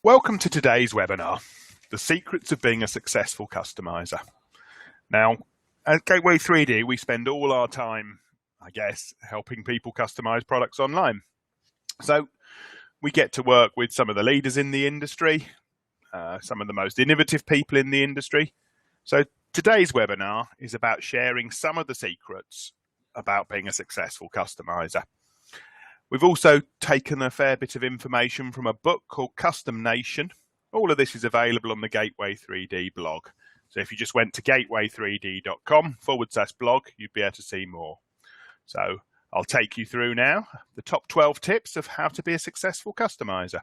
Welcome to today's webinar, The Secrets of Being a Successful Customiser. Now, at Gateway 3D, we spend all our time, helping people customize products online. So we get to work with some of the leaders in the industry, some of the most innovative people in the industry. So today's webinar is about sharing some of the secrets about being a successful customizer. We've also taken a fair bit of information from a book called Customisation. All of this is available on the Gateway 3D blog. So if you just went to gateway3d.com/blog, you'd be able to see more. So I'll take you through now the top 12 tips of how to be a successful customizer.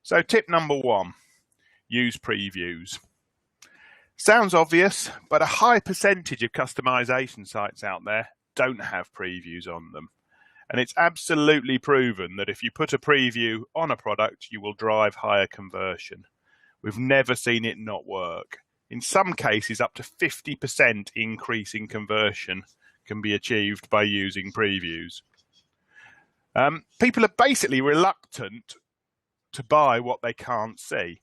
So tip number 1, use previews. Sounds obvious, but a high percentage of customization sites out there don't have previews on them. And it's absolutely proven that if you put a preview on a product, you will drive higher conversion. We've never seen it not work. In some cases, up to 50% increase in conversion can be achieved by using previews. People are basically reluctant to buy what they can't see.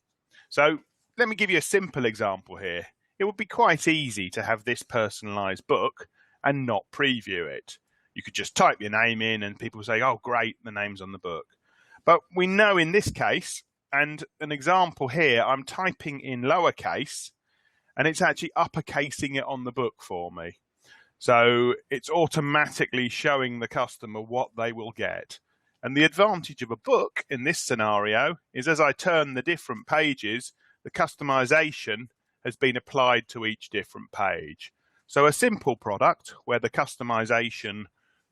So let me give you a simple example here. It would be quite easy to have this personalized book and not preview it. You could just type your name in and people say, oh, great, the name's on the book. But we know in this case, and an example here, I'm typing in lowercase and it's actually uppercasing it on the book for me. So it's automatically showing the customer what they will get. And the advantage of a book in this scenario is as I turn the different pages, the customization has been applied to each different page. So a simple product where the customization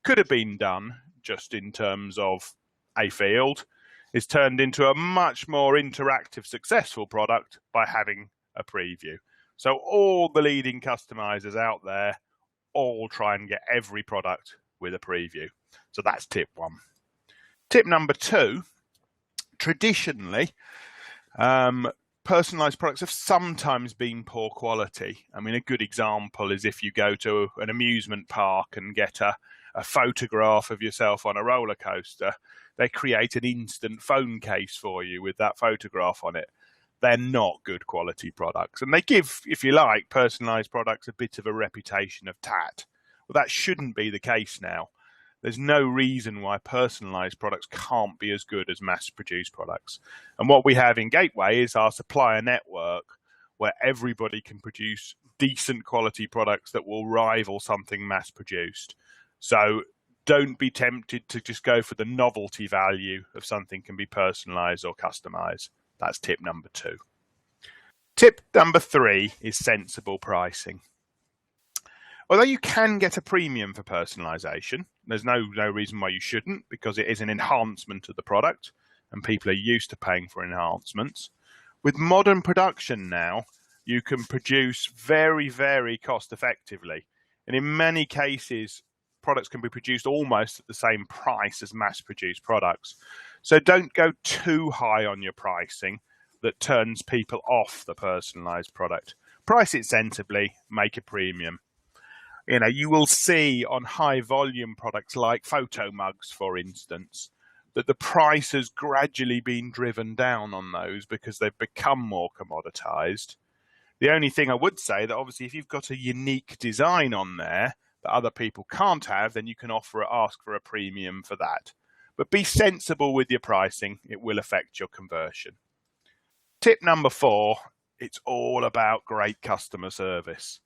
could have been done just in terms of a field is turned into a much more interactive, successful product by having a preview. So all the leading customizers out there all try and get every product with a preview. So that's tip 1. Tip number 2, traditionally, personalized products have sometimes been poor quality. I mean, a good example is if you go to an amusement park and get a photograph of yourself on a roller coaster, they create an instant phone case for you with that photograph on it. They're not good quality products. And they give, if you like, personalized products a bit of a reputation of tat. Well, that shouldn't be the case now. There's no reason why personalized products can't be as good as mass-produced products. And what we have in Gateway is our supplier network where everybody can produce decent quality products that will rival something mass-produced. So don't be tempted to just go for the novelty value of something can be personalized or customized. That's tip number 2. Tip number 3 is sensible pricing. Although you can get a premium for personalization, there's no reason why you shouldn't, because it is an enhancement of the product and people are used to paying for enhancements. With modern production now, you can produce very, very cost effectively. And in many cases, products can be produced almost at the same price as mass-produced products. So don't go too high on your pricing that turns people off the personalized product. Price it sensibly, make a premium. You will see on high volume products like photo mugs, for instance, that the price has gradually been driven down on those because they've become more commoditized. The only thing I would say that obviously if you've got a unique design on there that other people can't have, then you can ask for a premium for that. But be sensible with your pricing. It will affect your conversion. Tip number 4, it's all about great customer service.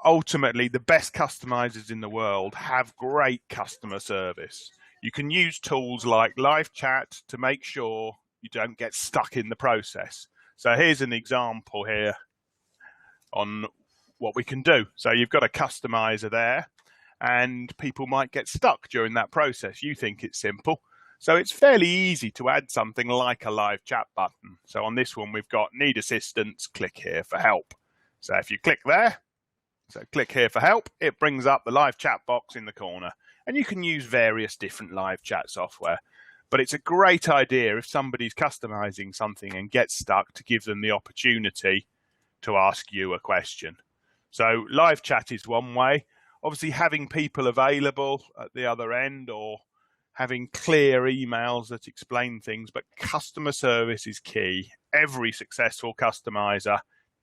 Ultimately, the best customizers in the world have great customer service. You can use tools like live chat to make sure you don't get stuck in the process. So here's an example here on what we can do. So you've got a customizer there and people might get stuck during that process. You think it's simple. So it's fairly easy to add something like a live chat button. So on this one, we've got need assistance, click here for help. So if you click there, so click here for help, it brings up the live chat box in the corner. And you can use various different live chat software. But it's a great idea if somebody's customizing something and gets stuck to give them the opportunity to ask you a question. So live chat is one way. Obviously, having people available at the other end or having clear emails that explain things, but customer service is key. Every successful customizer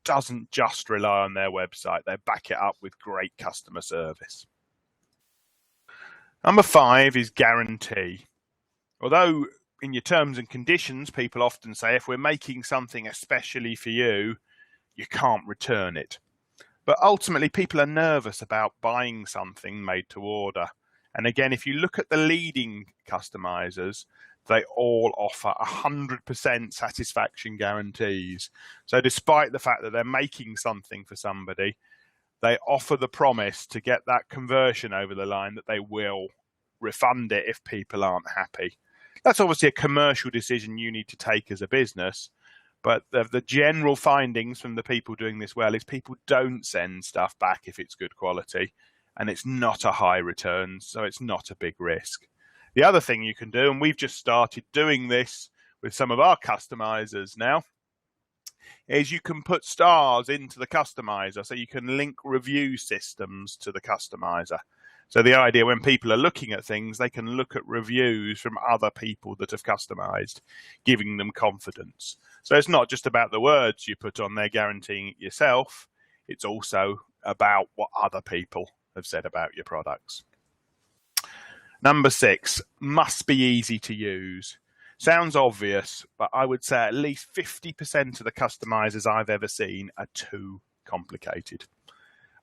doesn't just rely on their website. They back it up with great customer service. Number 5 is guarantee. Although in your terms and conditions, people often say if we're making something especially for you, you can't return it. But ultimately, people are nervous about buying something made to order. And again, if you look at the leading customizers, they all offer 100% satisfaction guarantees. So despite the fact that they're making something for somebody, they offer the promise to get that conversion over the line that they will refund it if people aren't happy. That's obviously a commercial decision you need to take as a business. But the general findings from the people doing this well is people don't send stuff back if it's good quality, and it's not a high return, so it's not a big risk. The other thing you can do, and we've just started doing this with some of our customizers now, is you can put stars into the customizer, so you can link review systems to the customizer. So the idea when people are looking at things, they can look at reviews from other people that have customized, giving them confidence. So it's not just about the words you put on there guaranteeing it yourself. It's also about what other people have said about your products. Number 6, must be easy to use. Sounds obvious, but I would say at least 50% of the customizers I've ever seen are too complicated.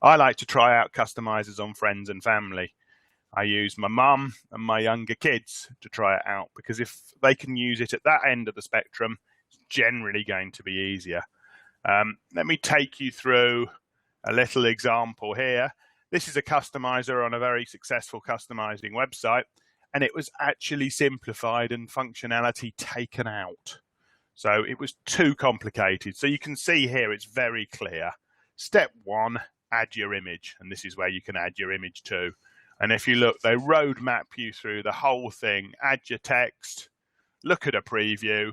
I like to try out customizers on friends and family. I use my mum and my younger kids to try it out because if they can use it at that end of the spectrum, it's generally going to be easier. Let me take you through a little example here. This is a customizer on a very successful customizing website, and it was actually simplified and functionality taken out. So it was too complicated. So you can see here it's very clear. Step 1, add your image, and this is where you can add your image too. And if you look, they roadmap you through the whole thing. Add your text, look at a preview,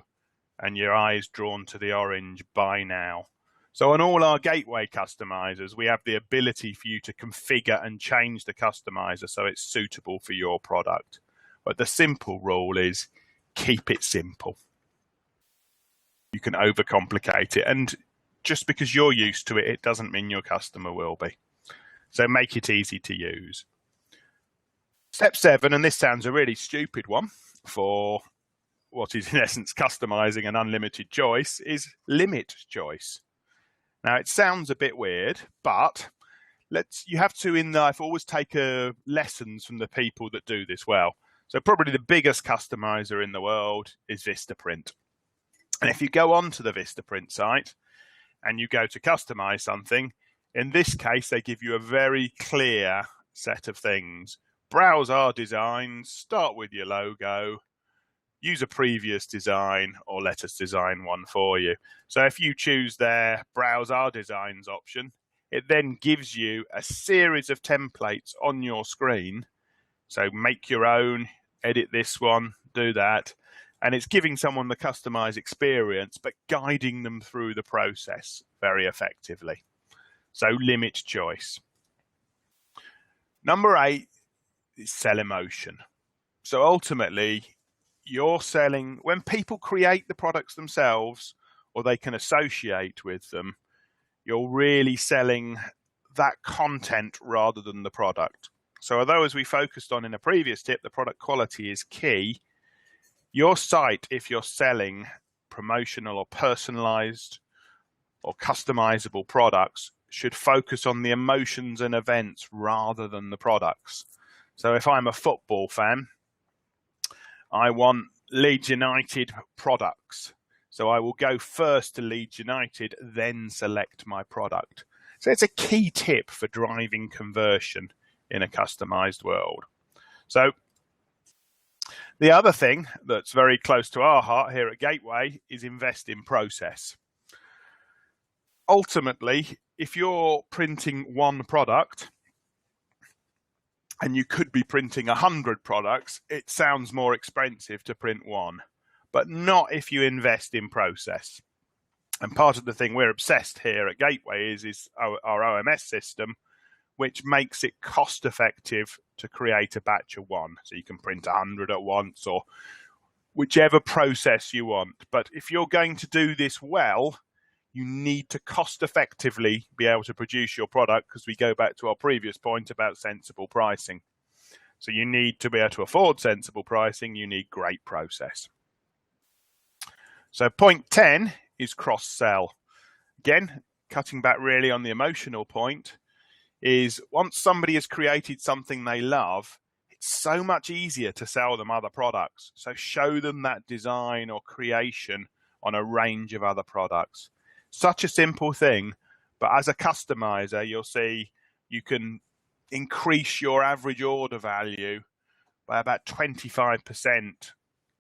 and your eye's drawn to the orange buy now. So on all our gateway customizers, we have the ability for you to configure and change the customizer so it's suitable for your product. But the simple rule is keep it simple. You can overcomplicate it, and just because you're used to it, it doesn't mean your customer will be. So make it easy to use. Step 7, and this sounds a really stupid one for what is in essence customizing an unlimited choice, is limit choice. Now it sounds a bit weird, but you have to in life always take lessons from the people that do this well. So probably the biggest customizer in the world is Vistaprint. And if you go onto the Vistaprint site and you go to customize something, in this case, they give you a very clear set of things. Browse our designs, start with your logo, use a previous design, or let us design one for you. So if you choose their browse our designs option, it then gives you a series of templates on your screen. So make your own, edit this one, do that. And it's giving someone the customized experience, but guiding them through the process very effectively. So limit choice. Number 8 is sell emotion. So ultimately, you're selling, when people create the products themselves or they can associate with them, you're really selling that content rather than the product. So although as we focused on in a previous tip, the product quality is key, your site, if you're selling promotional or personalized or customizable products, should focus on the emotions and events rather than the products. So if I'm a football fan, I want Leeds United products. So I will go first to Leeds United, then select my product. So it's a key tip for driving conversion in a customized world. So the other thing that's very close to our heart here at Gateway is invest in process. Ultimately, if you're printing one product, and you could be printing 100 products, it sounds more expensive to print one, but not if you invest in process. And part of the thing we're obsessed here at Gateway is our OMS system, which makes it cost effective to create a batch of one. So you can print 100 at once or whichever process you want. But if you're going to do this well, you need to cost effectively be able to produce your product, because we go back to our previous point about sensible pricing. So you need to be able to afford sensible pricing. You need great process. So point 10 is cross-sell. Again, cutting back really on the emotional point, is once somebody has created something they love, it's so much easier to sell them other products. So show them that design or creation on a range of other products. Such a simple thing, but as a customizer, you'll see you can increase your average order value by about 25%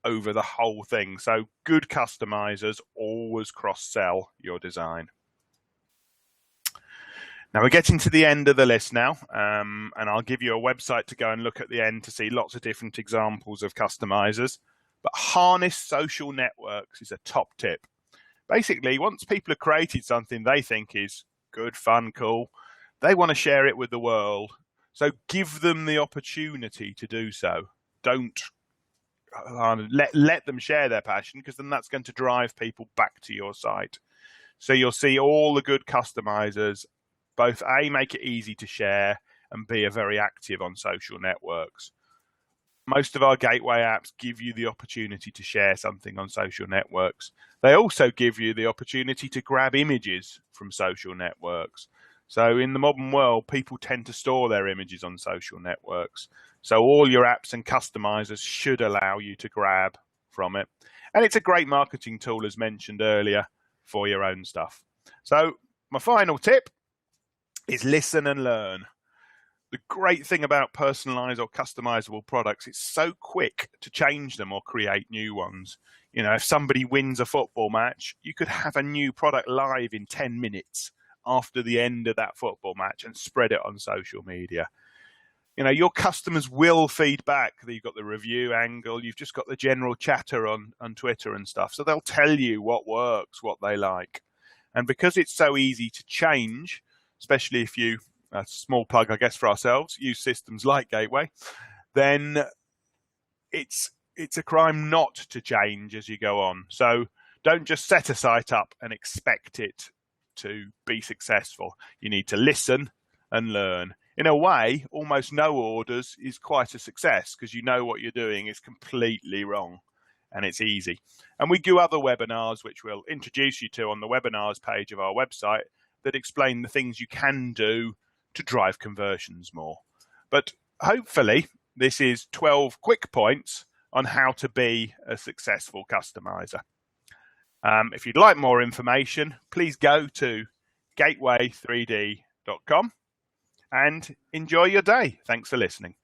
over the whole thing. So good customizers always cross-sell your design. Now we're getting to the end of the list now, and I'll give you a website to go and look at the end to see lots of different examples of customizers. But harness social networks is a top tip. Basically, once people have created something they think is good, fun, cool, they want to share it with the world. So give them the opportunity to do so. Don't let them share their passion, because then that's going to drive people back to your site. So you'll see all the good customizers both A, make it easy to share, and B, are very active on social networks. Most of our gateway apps give you the opportunity to share something on social networks. They also give you the opportunity to grab images from social networks. So in the modern world, people tend to store their images on social networks. So all your apps and customizers should allow you to grab from it. And it's a great marketing tool, as mentioned earlier, for your own stuff. So my final tip is listen and learn. The great thing about personalized or customizable products, it's so quick to change them or create new ones. You know, if somebody wins a football match, you could have a new product live in 10 minutes after the end of that football match and spread it on social media. You know, your customers will feed back. You've got the review angle, you've just got the general chatter on Twitter and stuff. So they'll tell you what works, what they like. And because it's so easy to change, especially if you, a small plug, I guess, for ourselves, use systems like Gateway, then it's a crime not to change as you go on. So don't just set a site up and expect it to be successful. You need to listen and learn. In a way, almost no orders is quite a success, because you know what you're doing is completely wrong and it's easy. And we do other webinars, which we'll introduce you to on the webinars page of our website, that explain the things you can do to drive conversions more. But hopefully this is 12 quick points on how to be a successful customizer. If you'd like more information, please go to gateway3d.com and enjoy your day. Thanks for listening.